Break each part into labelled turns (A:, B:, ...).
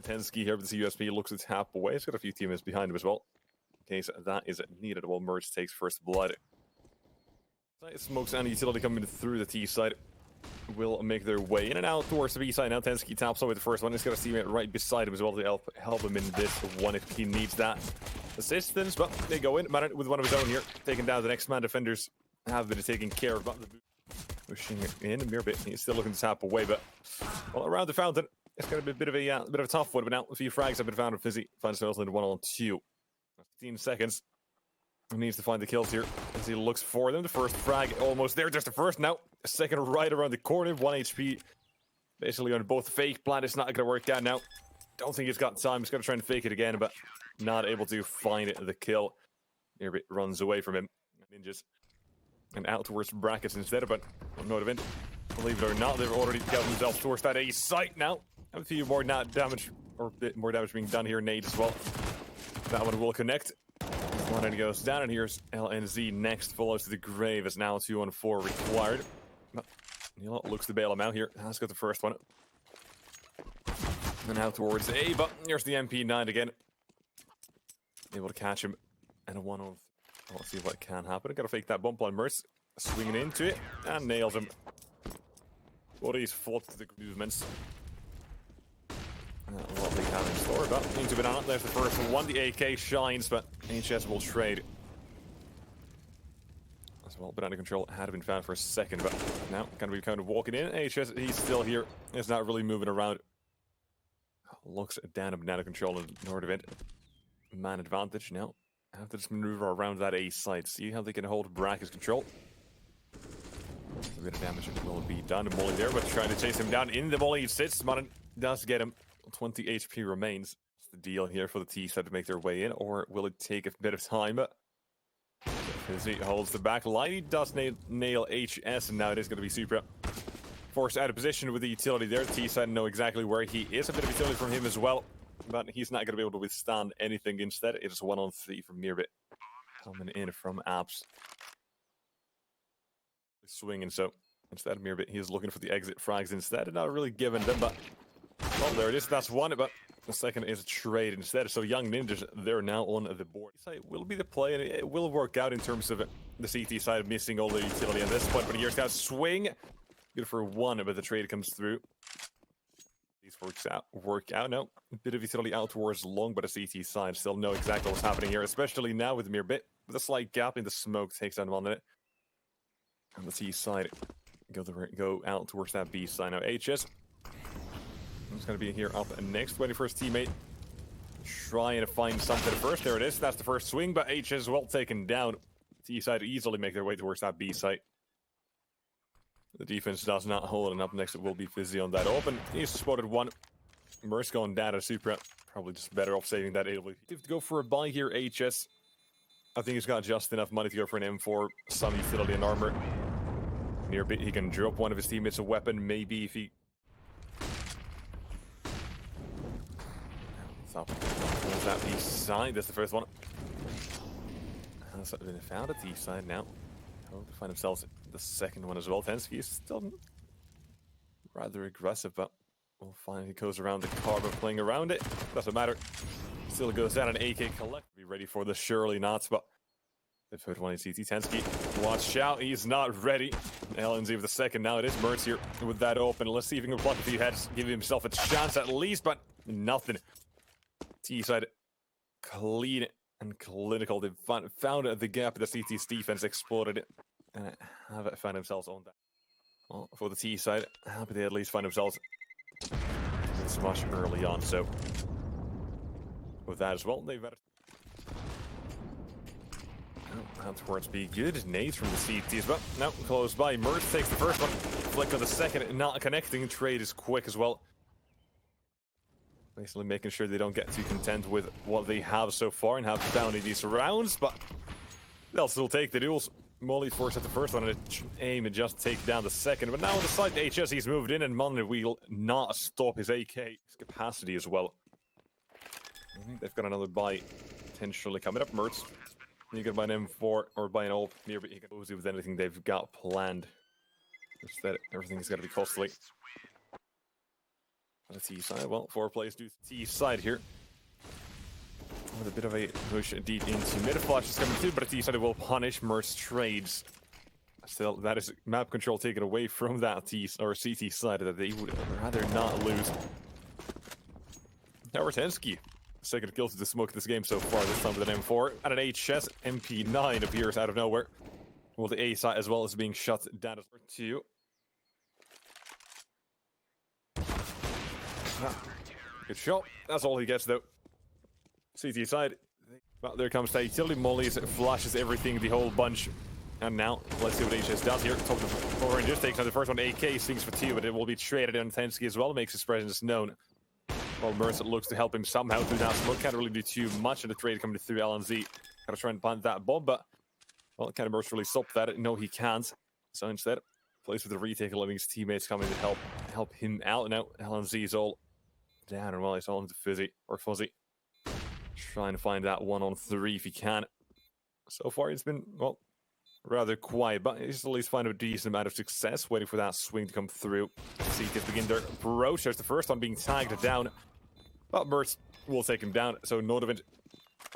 A: TENZKI here with the USP looks to tap away. He's got a few teammates behind him as well, in case that is needed. While mertz takes first blood. Smokes and utility coming through the T side will make their way in and out towards the B side. Now TENZKI taps away the first one. He's got a teammate right beside him as well to help him in this one if he needs that assistance. But they go in, Marin with one of his own here, taking down the next man. Defenders have been taking care of. Pushing it in, mirbit. He's still looking to tap away, but well, around the fountain, it's going to be a bit of a tough one. But now a few frags have been found. phzy finds himself in 1-on-2. 15 seconds. He needs to find the kills here as he looks for them. The first frag almost there, just the first now. A second right around the corner, 1 HP. Basically on both fake plant. It's not going to work out now. Don't think he's got time. He's going to try and fake it again, but not able to find the kill. Mirbit runs away from him. Ninjas. And out towards brackets instead, but Nordavind, believe it or not, they've already got themselves towards that A site now. Have a few more damage, or a bit more damage being done here. Nade as well. That one will connect. One goes down, and here's LNZ next, follows to the grave. Is now 2-on-4 required. Nilo looks to bail him out here. Has got the first one. And out towards A, but here's the MP9 again. Able to catch him. And a 1-on-4. Let's see what can happen. Gotta fake that bump on mertz. Swinging into it and nails him. What he's fought to the movements. What they have in store, but into banana. There's the first one. The AK shines, but HS will trade. As well, banana control had been found for a second, but now gonna be kind of walking in. HS, he's still here. He's not really moving around. Looks down at banana control and Nordavind. Man advantage now. Have to just maneuver around that A side. See how they can hold Brehze's control. A bit of damage will be done. The molly there, but trying to chase him down in the molly. He sits. Marin does get him. 20 HP remains. What's the deal here for the T side to make their way in, or will it take a bit of time? phzy holds the back line. He does nail HS, and now it is going to be supra. Forced out of position with the utility there. The T side know exactly where he is. A bit of utility from him as well. But he's not going to be able to withstand anything. Instead, it is 1-on-3 from mirbit. Coming in from apps. Swinging, so instead of mirbit, he's looking for the exit frags instead. And not really giving them, but... well, there it is. That's one, but the second is a trade instead. So Young Ninjas, they're now on the board. It will be the play, and it will work out in terms of the CT side missing all the utility at this point. But here's that swing. Good for one, but the trade comes through. These work out now. A bit of utility out towards long, but a CT side still know exactly what's happening here, especially now with mirbit. With a slight gap in the smoke, takes down 1 minute. On the T side, go out towards that B side. Now HS. He's going to be here up next, waiting for his teammate. Trying to find something first. There it is. That's the first swing, but HS is well taken down. T side easily make their way towards that B site. The defense does not hold, and up next it will be phzy on that open. He's spotted one. mertz going down to supra. Probably just better off saving that AW. To go for a buy here, HS. I think he's got just enough money to go for an M4, some utility and armor. Mirbit, he can drop one of his teammates a weapon, maybe if he... So, that B side, that's the first one. Has been found at the side now. To find themselves the second one as well. TENZKI is still rather aggressive, but we'll find he goes around the carbon playing around it. Doesn't matter. Still goes down an AK collect. Be ready for the surely not, but the third one is CT. TENZKI, watch out, he's not ready. LNZ with the second. Now it is mertz here with that open. Let's see if he can pluck a few heads, give himself a chance at least, but nothing. T side clean and clinical. They found the gap. The CT's defense exploded it and have found themselves on that. Well, for the T side, happy they at least find themselves smash early on. So with that as well, they've had that's towards be good. Nades from the CTs, but now close by. mertz takes the first one. Flick on the second, not connecting. Trade is quick as well. Basically making sure they don't get too content with what they have so far and have found in these rounds, but they'll still take the duels. Molly forced at the first one and aim and just take down the second. But now on the side, HS, he's moved in and Monday will not stop his AK. His capacity as well. I think they've got another buy potentially coming up. mertz. You can buy an M4 or buy an ult. Mirbit, you can phzy with anything they've got planned. Just that everything's got to be costly. On the T side, well, 4 players do T side here. With a bit of a push deep into mid. Flash is coming through, but T side will punish mertz trades. Still, that is map control taken away from that T or CT side that they would rather not lose. Now TENZKI, second kill to the smoke this game so far, this time with an M4. And an HS MP9 appears out of nowhere. Well, the A side as well as being shut down as 2. Good shot. That's all he gets though. CT side. Well, there comes the utility mollies, flashes everything, the whole bunch. And now, let's see what HS does here. Top of the 4 Rangers takes on the first one. AK swings for 2, but it will be traded on TENZKI as well. Makes his presence known. While mertz looks to help him somehow through that smoke. Can't really do too much in the trade coming through LNZ. Gotta try and plant that bomb, but well, can mertz really stop that? No, he can't. So instead, plays with the retake, letting his teammates come in to help him out. Now LNZ is all down, and well, he's all into phzy. Trying to find that 1-on-3 if he can. So far, it's been well rather quiet, but he's at least finding a decent amount of success, waiting for that swing to come through. See kids begin their approach. There's the first one being tagged down, but mertz will take him down. So Nordavind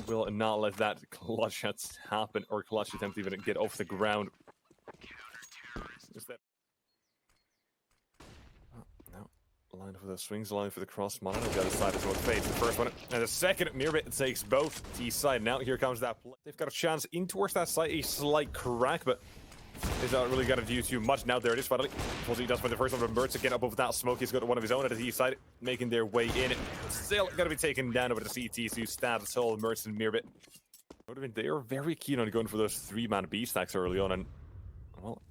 A: will not let that clutch happen, or clutch attempt even get off the ground. Line for the swings, line for the cross monitor. The other side is what fades. The first one and the second, mirbit takes both T side. Now here comes that play. They've got a chance in towards that side, a slight crack, but he's not really got to do too much. Now there it is finally. Phzy does for the first one from mertz again above that smoke. He's got one of his own at the T side, making their way in. Still got to be taken down over the CT, so stabs all mertz and mirbit. They are very keen on going for those 3-man B stacks early on, and well,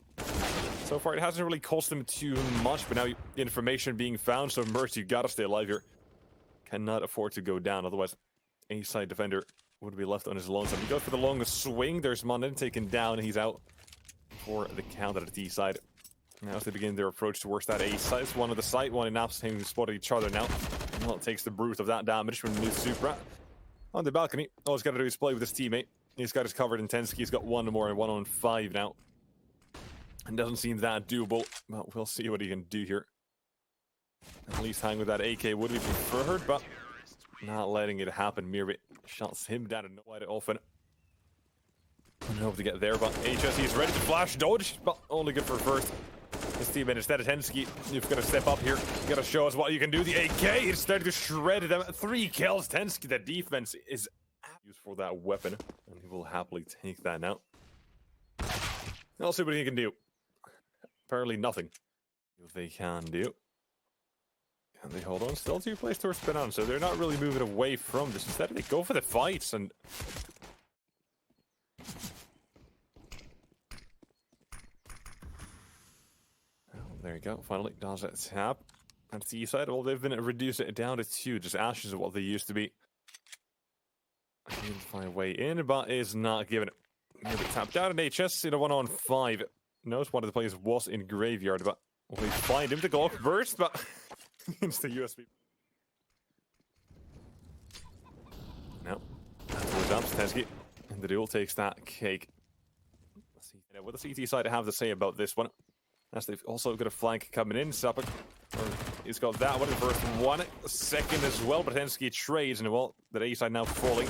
A: so far, it hasn't really cost them too much, but now information being found, so mertz, you gotta stay alive here. Cannot afford to go down, otherwise A-side defender would be left on his lonesome. He goes for the long swing, there's Monden taken down, and he's out for the count at the D-side. Now as they begin their approach towards that A-side, it's one of the site, one in Naps, having spotted each other now. Well, it takes the brunt of that damage from the supra. On the balcony, all he's gotta do is play with his teammate. He's got his covered in TENZKI, he's got one more and 1-on-5 now. And doesn't seem that doable, but we'll see what he can do here. At least hang with that AK would be preferred, but not letting it happen. mirbit shuts him down and quite often. I hope to get there, but HS is ready to flash dodge, but only good for first. His teammate instead of TENZKI, you've got to step up here. You got to show us what you can do. The AK is starting to shred them. 3 kills. TENZKI, the defense is used for that weapon, and he will happily take that now. I'll see what he can do. Apparently nothing. They can do. Can they hold on? Still 2 plays towards Banan, so they're not really moving away from this. Instead, they go for the fights and. Oh, there you go. Finally, does it tap. And the side, well, they've been reduced it down to 2, just ashes of what they used to be. Find a way in, but is not given it. Maybe tapped out an HS in a 1-on-5. Knows one of the players was in graveyard, but we find him to Glock burst, but it's the USB. Now, towards up, TENZKI, and the duel takes that cake. Let's see what the CT side have to say about this one. As they've also got a flank coming in, Sapec. He's got that one, the first one, second as well, but TENZKI trades, and well, the A side now falling.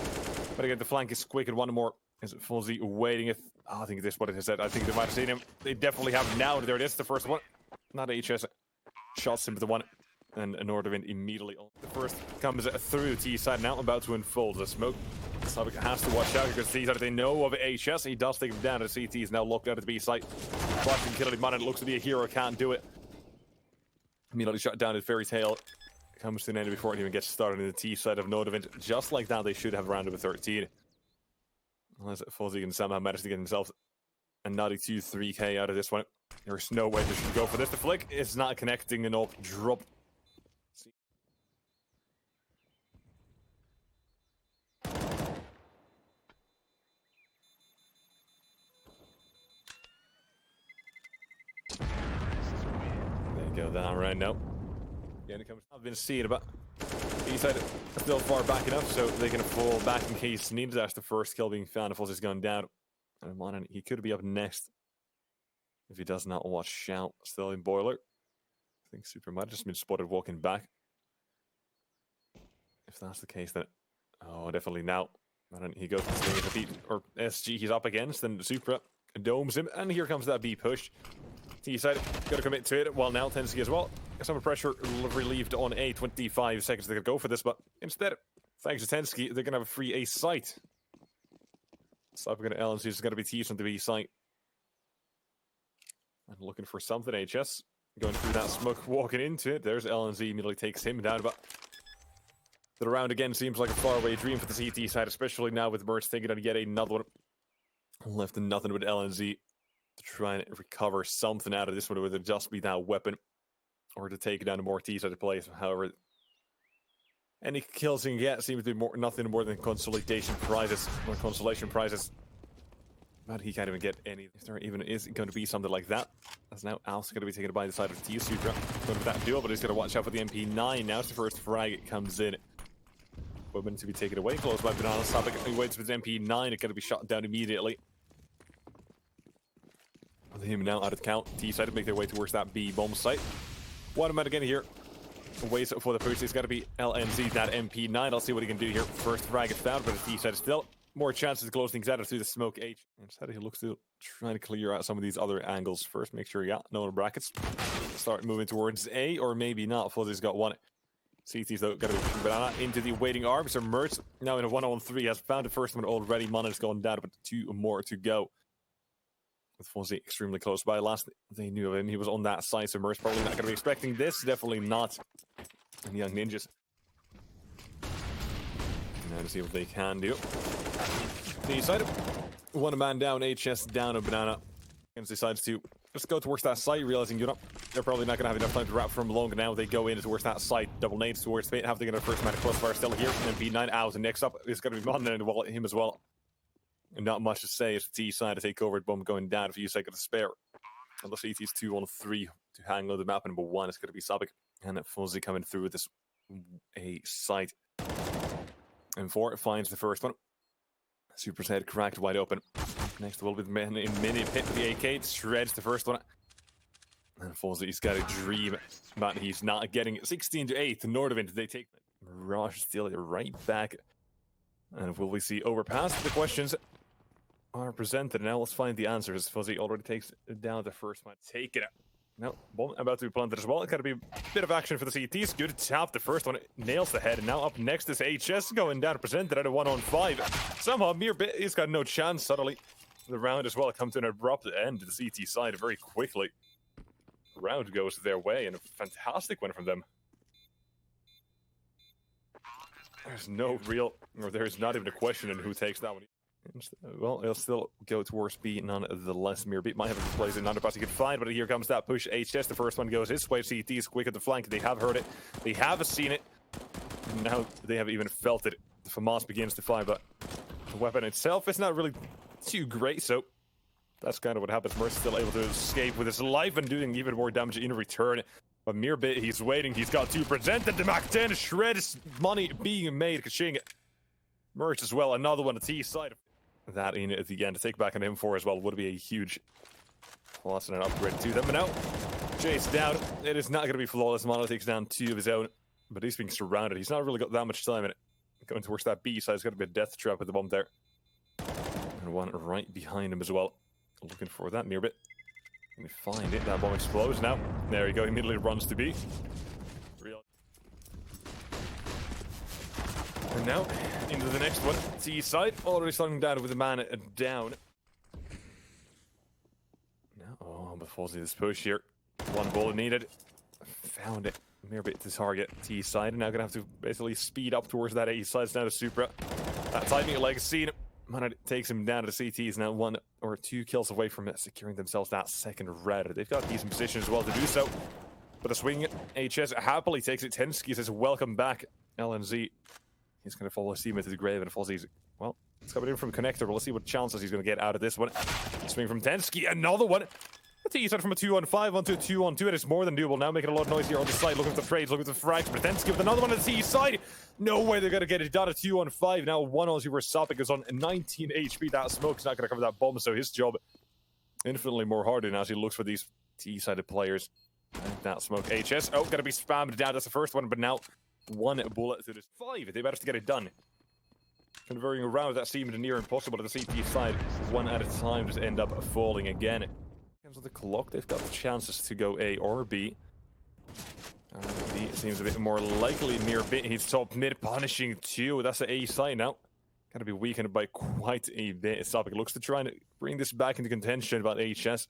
A: But again, the flank is quick, and one more. Is it phzy waiting? If I think this is what it has said. I think they might have seen him. They definitely have now. There it is, the first one. Not HS. Shots him with the one. And Nordavind immediately. The first comes through the T side now, about to unfold the smoke. Sapec has to watch out because T side, they know of HS. He does take him down. The CT is now locked out at the B side. Watching kill him on it. Looks to be a hero. Can't do it. Immediately shot down his fairy tail. Comes to an end before it even gets started in the T side of Nordavind. Just like that, they should have rounded with 13. Unless phzy can somehow manage to get himself a nutty 2-3k out of this one. There's no way they should go for this. The flick is not connecting and up. Drop. There you go, that right now. Again, it comes. I've been seeing, but he said still far back enough, so they can fall back in case needed. That's the first kill being found. If phzy's gone down, and he could be up next if he does not watch out. Still in boiler. I think Super might have just been spotted walking back. If that's the case, then... Oh, definitely now. And he goes to the or SG he's up against, and Supra domes him, and here comes that B push. He decided, gotta commit to it. Well, now TENZKI as well. Some pressure relieved on A. 25 seconds they could go for this, but instead, thanks to TENZKI, they're gonna have a free A site. Sapec and LNZ is gonna be teased on the B site. And looking for something, HS. Going through that smoke, walking into it. There's LNZ, immediately takes him down, but the round again seems like a faraway dream for the CT side, especially now with mertz thinking on yet another one. Left in nothing with LNZ to try and recover something out of this one, whether it just be that weapon or to take down a more T-sided place. However, any kills he can get seem to be nothing more than consolation prizes. But he can't even get any. If there even is going to be something like that, that's now also going to be taken by the side of T Supra. Going for that duel, but he's going to watch out for the MP9. Now it's the first frag. It comes in. Women to be taken away. Close by Banana. Sapec. He waits for his MP9. It's going to be shot down immediately. With him now out of the count. T side to make their way towards that B bomb site. One man again here. Waits for the push. It's got to be LNZ, that MP9. I'll see what he can do here. First frag is found, but the T side is still more chances to close things out through the smoke H. Instead, he looks to try to clear out some of these other angles first. Make sure he got no brackets. Start moving towards A, or maybe not. phzy's got one. CT's though got to be pushing Banana into the waiting arms. So mertz now in a 1-on-3 has found the first one already. Mana has gone down, but 2 more to go. With phzy extremely close by. Last they knew of him, he was on that side. So mertz probably not going to be expecting this. Definitely not. And young ninjas. Now to see what they can do. The side, one man down, HS down, a Banana. And decides to just go towards that site, realizing they're probably not going to have enough time to wrap for him long. Now they go in towards that site, double nades towards Fate. Have to get a first man crossfire still here, and then B9 out. And next up is going to be Mon and him as well. And not much to say. It's the T side to take over. Bomb going down. A few seconds to spare. And the CT's 2-on-3 to hang on the map. And number 1 is going to be Sapec, and phzy coming through with this A site. And 4 finds the first one. Supra's head cracked wide open. Next will be the man in mini pit with the AK. Shreds the first one. And phzy's got a dream, but he's not getting it. 16-8. Nordavind, they take Mirage steal it right back. And will we see overpass? The questions are presented. Now let's find the answers. phzy already takes down the first one. Take it. No, bomb about to be planted as well. It's got to be a bit of action for the CTs. Good tap. The first one nails the head. And now up next is HS going down, presented at a 1-on-5. Somehow mirbit, he's got no chance. Suddenly, the round as well comes to an abrupt end to the CT side very quickly. The round goes their way, and a fantastic one from them. There's no real, or there's not even a question in who takes that one. Well, he'll still go towards B nonetheless. mirbit might have a place in underpass he can find, but here comes that push. HS, the first one goes his way. CT is quick at the flank. They have heard it. They have seen it. Now they have even felt it. The FAMAS begins to fire, but the weapon itself is not really too great, so that's kind of what happens. mertz still able to escape with his life and doing even more damage in return. But mirbit, he's waiting. He's got 2 presented. The Mach 10 shreds money being made. Kaching. mertz as well. Another one at T side. That in at the end to take back on him 4 as well would be a huge plus and an upgrade to them. But now, chase down. It is not going to be flawless. Mono takes down 2 of his own, but he's being surrounded. He's not really got that much time in it. Going towards that B side, it's going to be a death trap with the bomb there. And one right behind him as well. Looking for that mirbit. Let me find it. That bomb explodes now. There you go. He immediately runs to B. And now, into the next one. T side, already starting down with the man down. Now, oh, but phzy this push here. 1 bullet needed. Found it. mirbit to target T side. Now gonna have to basically speed up towards that A side. It's now to Supra. That timing like scene. Man takes him down to the CTs. Now 1 or 2 kills away from it, securing themselves that second red. They've got decent position as well to do so. But the swing, HS happily takes it. TENZKI says, welcome back, LNZ. He's going to follow his teammate to the grave, and phzy's, well, it's coming in from connector, but let's see what chances he's going to get out of this one. Swing from TENZKI, another one. A T-side from a 2-on-5 onto a 2-on-2, and it's more than doable. Now making a lot of noise here on the side, looking at the trades, looking at the frags, but TENZKI with another one on the T-side. No way they're going to get it done. A 2-on-5, now 1-on-2 where Sapec is on 19 HP. That smoke's not going to cover that bomb, so his job infinitely more harder now as he looks for these T-sided players. And that smoke, HS, oh, going to be spammed down. That's the first one, but now one bullet to this 5. They managed to get it done. Converting around that seemed near impossible. At the CT side, one at a time just end up falling again. In terms of the clock, they've got the chances to go A or B. B seems a bit more likely. Mirbit, he's top mid, punishing 2. That's the A side now. Gotta be weakened by quite a bit. Sapec looks to try and bring this back into contention about HS.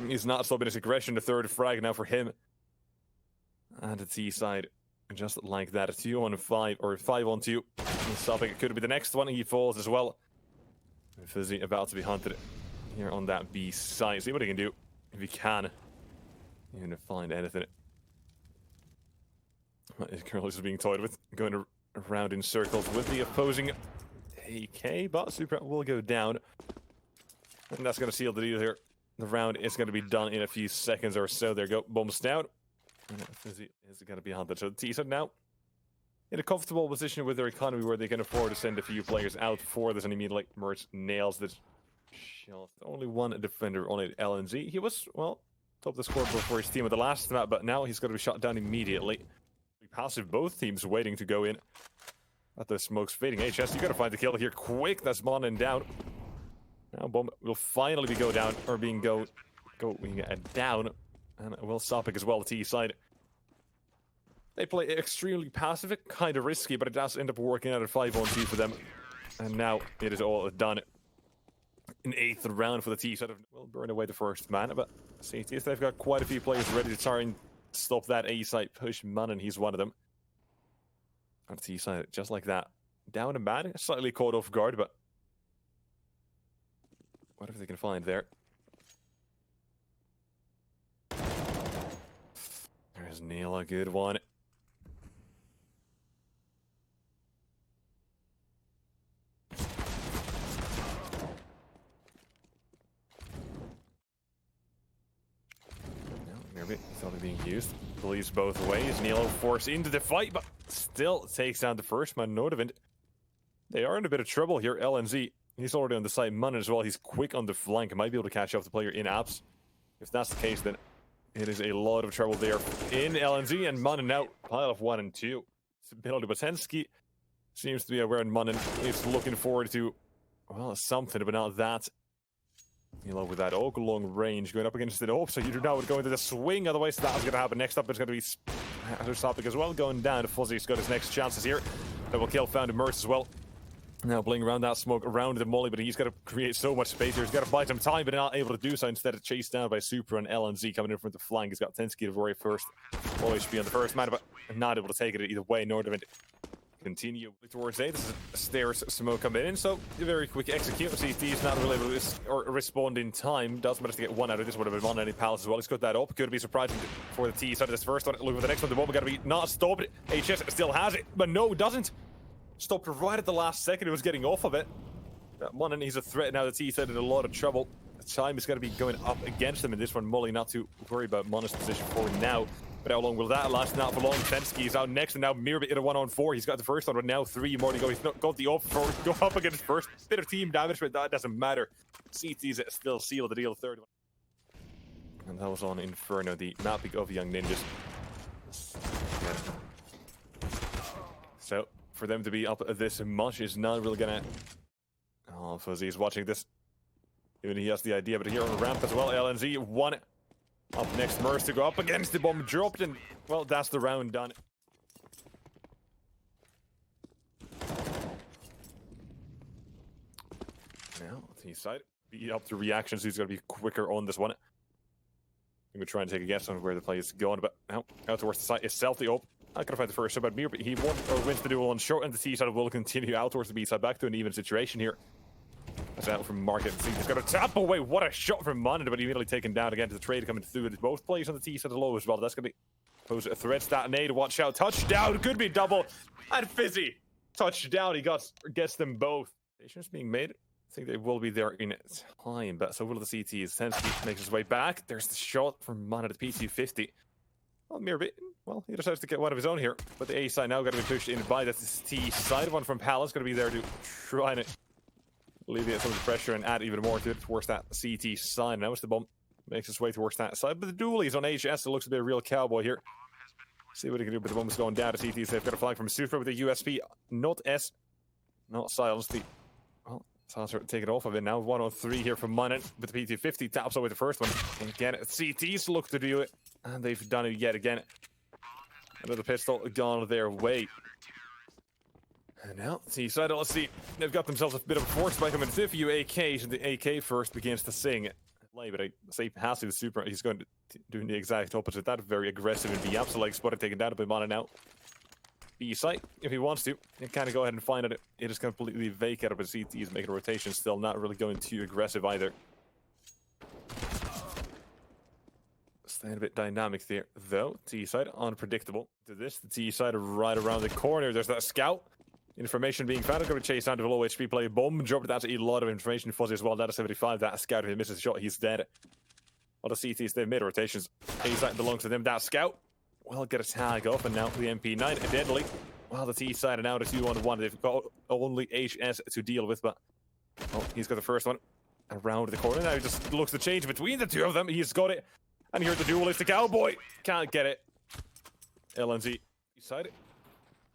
A: He's not stopping his aggression. The third frag now for him. And the T side, just like that, a 2-on-5 or 5-on-2. Sapec could be the next one. He falls as well. phzy about to be hunted here on that B side. See what he can do if he can. You're gonna find anything. His girl is being toyed with, going around in circles with the opposing AK, but supra will go down. And that's gonna seal the deal here. The round is gonna be done in a few seconds or so. There go, bombs down. And phzy is gonna be hunted. So the T-side now in a comfortable position with their economy where they can afford to send a few players out for this, and immediately mertz nails this shot. Only one defender on it, LNZ. He was, well, top of the scoreboard for his team at the last map, but now he's got to be shot down immediately. Passive, both teams waiting to go in. At the smoke's fading. HS, you gotta find the kill here quick. That's Monin down. Now bomb will finally be going down, or being going down. And will Sapec as well, the T side. They play extremely passive, kind of risky, but it does end up working out at 5-on-2 for them. And now it is all done. An 8th round for the T side. Will burn away the first man, but CTS, they've got quite a few players ready to try and stop that A side push. Monin, he's one of them. On the T side, just like that. Down and bad, slightly caught off guard, but whatever they can find there. There's Nilo, a good one. Mirbit, he's only being used. Believes both ways. Nilo forced into the fight, but still takes down the first man, Nordavind. They are in a bit of trouble here. LNZ, he's already on the side. Monin as well. He's quick on the flank. Might be able to catch up the player in apps. If that's the case, then it is a lot of trouble there in LNZ. And Monin now, pile of 1 and 2. Stability, but TENZKI seems to be aware, and Monin is looking forward to, well, something, but not that. Nilo with that oak long range going up against the hope, so you do now would go into the swing, otherwise that's going to happen. Next up, it's going to be Sapec as well going down. phzy's got his next chances here. That will kill found mertz as well. Now bling around that smoke around the molly, but he's got to create so much space here. He's got to buy some time, but not able to do so. Instead of chased down by supra and LNZ coming in from the flank. He's got TENZKI to worry first. All HP on the first man, but not able to take it either way. Nordavind continue towards A. This is a stairs smoke coming in, so a very quick execute. CT is not really able to respond in time. Does manage to get one out of this. Would have been on any palace as well. He's got that up. Could be surprising for the T side of this first one. Look for the next one. The bomb got to be not stopped. HS still has it, but no, doesn't. Stopped right at the last second. He was getting off of it. Monin, he's a threat now. The T side in a lot of trouble. The time is going to be going up against him in this one. Molly not to worry about Monin's position for now. But how long will that last? Not for long. TENZKI is out next, and now mirbit in a 1-on-4. He's got the first one, but now 3 more to go. He's not got the go up against first. Bit of team damage, but that doesn't matter. CT's still seal the deal. Third one. And that was on Inferno, the mapping of Young Ninjas. So, for them to be up this much is not really gonna... Oh, phzy is watching this. Even he has the idea, but here on the ramp as well, LNZ won it. Up next, mertz to go up against the bomb dropped, and well, that's the round done. Now, T side, be up to reactions. He's going to be quicker on this one. I'm going to try and take a guess on where the play is going, but now out towards the side itself. The up. Not going to find the first shot, but mirbit, he won or wins the duel on short, and the T side will continue out towards the B side, back to an even situation here. That's out from Market. He's got to tap away. What a shot from Monin, but immediately taken down again to the trade coming through. Both players on the T side low as well. That's going to pose a threat. Stat nade. Watch out. Touchdown. Could be double. And phzy. Touchdown. He gets them both. Stations being made. I think they will be there in time, but so will the CTs. TENZKI makes his way back. There's the shot from Monin at the P250. Well, mirbit. Well, he decides to get one of his own here, but the A side now going to be pushed in by the T side. One from Palace going to be there to try and alleviate some of the pressure and add even more to it towards that CT side. Now it's the bomb makes its way towards that side, but the duel is on HS. It looks to be a real cowboy here. See what he can do, but the moment's going down to CTs. They've got a flag from Supra with a USP, not S, not silence. Well, Sasser taking off of it now. 103 here from Monin with the PT50. Taps away the first one. And again, CTs look to do it. And they've done it yet again. Another pistol gone their way. And now, T-side, let's see. They've got themselves a bit of a force spike coming to a few AKs. And the AK first begins to sing. But I say Hassi with Super, he's going to do the exact opposite. That very aggressive and be absolutely spotted, taken down by Monin now. B site, if he wants to, he can kind of go ahead and find it. It is completely vacated, but CT is making a rotation still, not really going too aggressive either. Staying a bit dynamic there, though. T side, unpredictable. To this, the T side right around the corner. There's that scout. Information being found. Going to chase down to the low HP play. Bomb drop. That's a lot of information. Phzy as well. Natus 75. That scout, if he misses the shot, he's dead. All the CTs, they've made rotations. A side belongs to them. That scout. Well, get a tag off, and now the MP9 deadly. Well, the T side are now the 2-on-1. They've got only HS to deal with, but oh, he's got the first one around the corner. Now he just looks to change between the two of them. He's got it. And here the duelist, the cowboy. Can't get it. LNZ side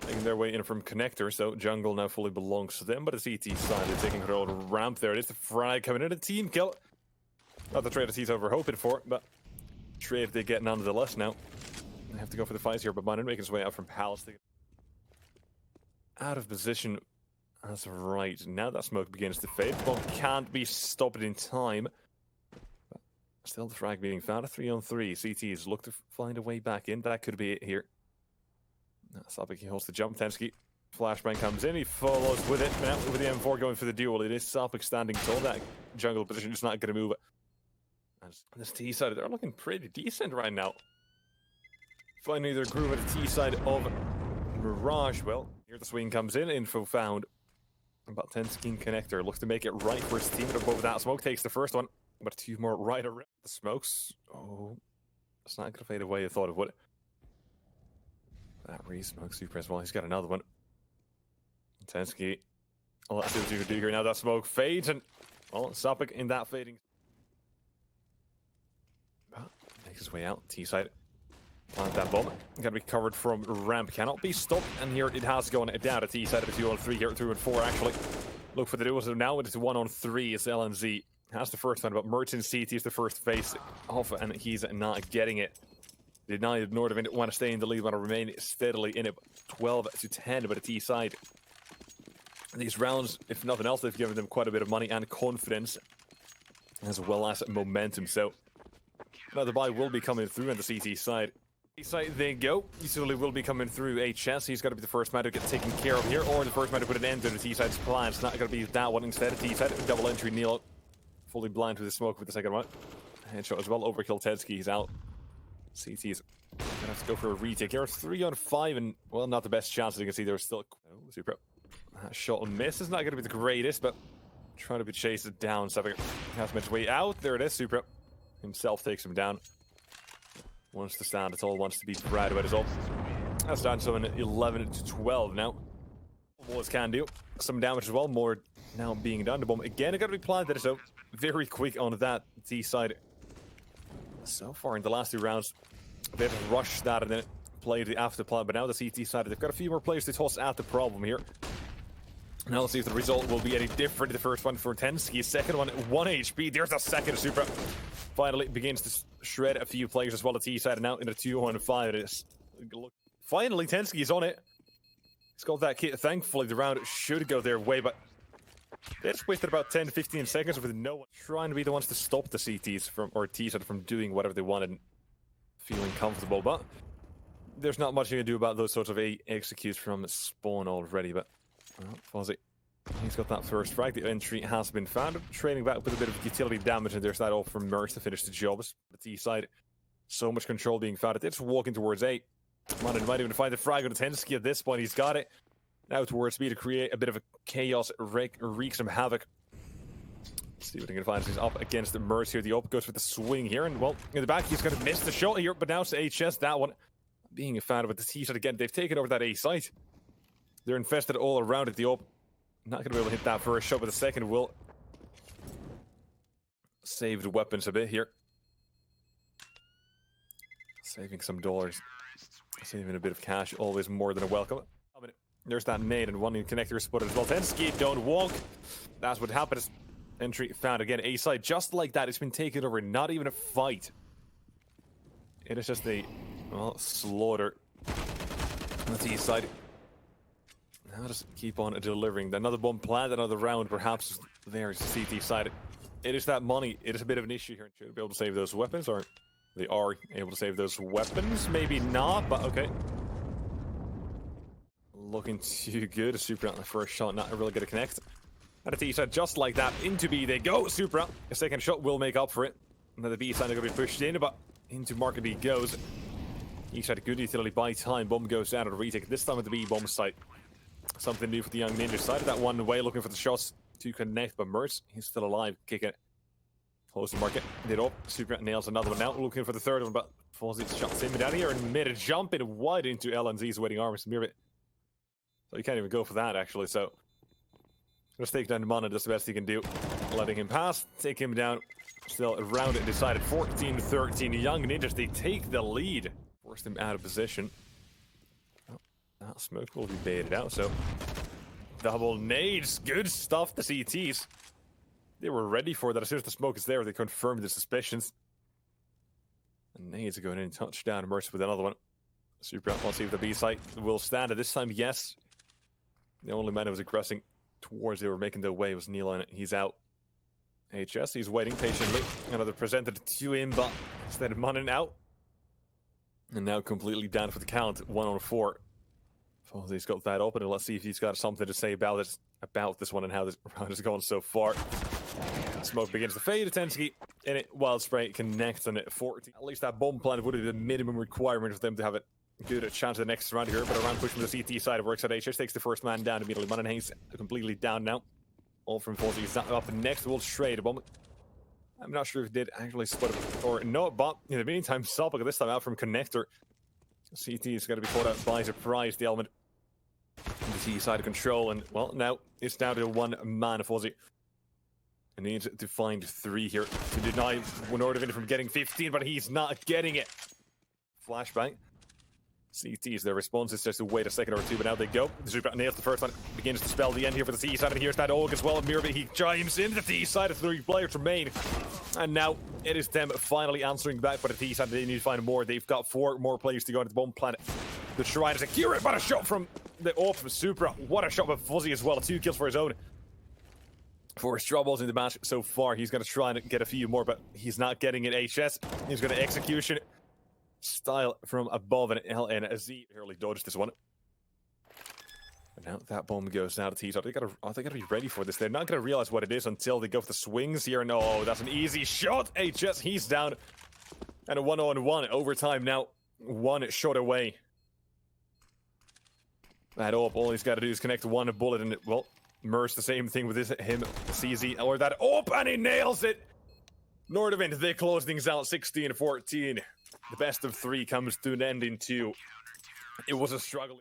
A: making their way in from connector, so jungle now fully belongs to them, but the CT side is taking control of the ramp there. It is the frag coming in, a team kill. Not the trade that he's over hoping for, but trade they get nonetheless now. They have to go for the fights here, but Monin making his way out from Palace. Out of position. That's right. Now that smoke begins to fade. Bomb can't be stopped in time. But still the frag being found. A 3-on-3. CTs look to find a way back in. That could be it here. Sapec, he holds the jump. TENZKI. Flashbang comes in. He follows with it. Now with the M4 going for the duel. It is Sapec standing tall. That jungle position is not going to move. And this T side, they're looking pretty decent right now. Finding their groove at the T side of Mirage. Well, here the swing comes in. Info found. About 10 skin connector. Looks to make it right for his team. Above that, smoke takes the first one. But two more right around the smokes. Oh, it's not going to fade away. I thought it would. That re-smoke super as well. He's got another one. TENZKI. Well, let's see what you can do here. Now that smoke fades. And, well, Sapec in that fading. Makes his way out. T side. Plant that bomb. Got to be covered from ramp. Cannot be stopped. And here it has gone down to T side of a 2-on-3 here. 2-on-4 actually. Look for the duel. So now it's 1-on-3. It's LNZ. Has the first one, but mertz and CT is the first face off, and he's not getting it. Denied Nordavind want to stay in the lead, want to remain steadily in it. 12-10 by the T side. These rounds, if nothing else, they've given them quite a bit of money and confidence, as well as momentum. So now the buy will be coming through on the CT side. T side, they go. He certainly will be coming through HS. He's got to be the first man to get taken care of here, or the first man to put an end to the T side's plan. It's not going to be that one instead. T side, double entry, nilo. Fully blind with the smoke with the second one. Headshot as well. Overkill TENZKI. He's out. CT's gonna have to go for a retake here. 3-on-5, and well, not the best chance. As you can see, there's still super. That shot and miss is not going to be the greatest, but trying to be chased down. Sapec has made his way out. There it is. Super himself takes him down. Wants to stand at all. Wants to be proud about his ult. That's down to an 11-12 now. Bullets can do some damage as well. More now being done. The bomb again. It got to be planted. So very quick on that T side. So far in the last two rounds, they've rushed that and then played the after plan. But now the CT side, they've got a few more players to toss at the problem here. Now let's see if the result will be any different. The first one for TENZKI, second one 1 HP. There's a second super. Finally begins to shred a few players as well. The T side and now in a 2-on-5. It is. Finally, TENZKI is on it. He's got that kit. Thankfully, the round should go their way, but they just wasted about 10-15 seconds with no one trying to be the ones to stop the CTs from, or T-side from doing whatever they wanted and feeling comfortable. But there's not much you can do about those sorts of executes from spawn already. But well, phzy, he's got that first frag. The entry has been found. Trading back with a bit of utility damage, and there's that all from mertz to finish the job. The T-side, so much control being found. It's walking towards A. Monin might even find the frag on the TENZKI at this point. He's got it. Now towards B to create a bit of a chaos, wreak some havoc. Let's see what he can find. He's up against the mertz here. The up goes with the swing here. And well, in the back, he's going to miss the shot here. But now it's HS. That one being found with the T-side again. They've taken over that A site. They're infested all around it. The up not going to be able to hit that first shot, but the second will save the weapons a bit here. Saving some dollars. Saving a bit of cash, always more than a welcome. I mean, there's that nade and one connector spotted as well. TENZKI, don't walk. That's what happens. Entry found again. A side just like that. It's been taken over. Not even a fight. It is just a, well, slaughter. That's the side. Now just keep on delivering. Another bomb plant, another round, perhaps. There's the CT side. It is that money. It is a bit of an issue here. Should be able to save those weapons, or they are able to save those weapons. Maybe not, but okay. Looking too good. A supra on the first shot, not really going to connect. And a T side just like that. Into B they go. Supra. A second shot will make up for it. Now the B side are going to be pushed in, but into market B goes. He had a good utility by time. Bomb goes down at a retake. This time at the B bomb site. Something new for the young ninja side. That one way looking for the shots to connect, but mertz, he's still alive. Kick it. Close the market. Did up. Supra nails another one now. Looking for the third one, but phzy shots him down here and mid jump it wide into LNZ's waiting arms. Mirbit. So you can't even go for that actually. So just take down Mana, just the best he can do. Letting him pass, take him down. Still around it decided. 14-13. Young ninjas, they take the lead. Forced him out of position. Oh, that smoke will be baited out, so double nades. Good stuff, the CTs. They were ready for that. As soon as the smoke is there, they confirmed the suspicions. And nades are going in. Touchdown. mertz with another one. Super. Let's see if the B site will stand. At this time, yes. The only man who was aggressing towards they were making their way was nilo, and he's out. HS, he's waiting patiently. Another presented to him, but instead of running out. And now completely down for the count. 1-on-4. Phzy's got that open, and let's see if he's got something to say about this one and how this round has gone so far. Smoke begins to fade. TENZKI in it. Wild spray connects on it. 14. At least that bomb plant would be the minimum requirement for them to have a good chance of the next round here. But around push from the CT side works out. HS takes the first man down immediately. Manenhe's completely down now. All from Phzy. He's up next. Will trade a bomb. I'm not sure if he did actually split it or no, but in the meantime, Sapec this time out from connector. CT is going to be caught out by surprise. The element the T side of control, and well, now it's down to one man. Phzy needs to find 3 here to deny Nordavind from getting 15, but he's not getting it. Flashbang. CT's their response is just to wait a second or two, but now they go. Super nails the first one, begins to spell the end here for the C side, and here's that Og as well. Mirbit, he chimes in the T side, 3 players remain. And now it is them finally answering back for the T side. They need to find more. They've got 4 more players to go into the bomb planet. The try to secure it, but a shot from the AWP from Supra. What a shot by Phzy as well. 2 kills for his own. 4 straw balls in the match so far. He's going to try and get a few more, but he's not getting it. HS, he's going to execution style from above, and LNZ barely dodged this one. And now that bomb goes down to T-top. They gotta be ready for this. They're not gonna realize what it is until they go for the swings here. No, that's an easy shot. HS, he's down. And a 1-on-1 overtime now. 1 shot away. That up, all he's got to do is connect 1 bullet, and it, well, merge the same thing with him, CZ, or that up, and he nails it. Nordavind, they close things out 16-14. The best of 3 comes to an end in 2. It was a struggle.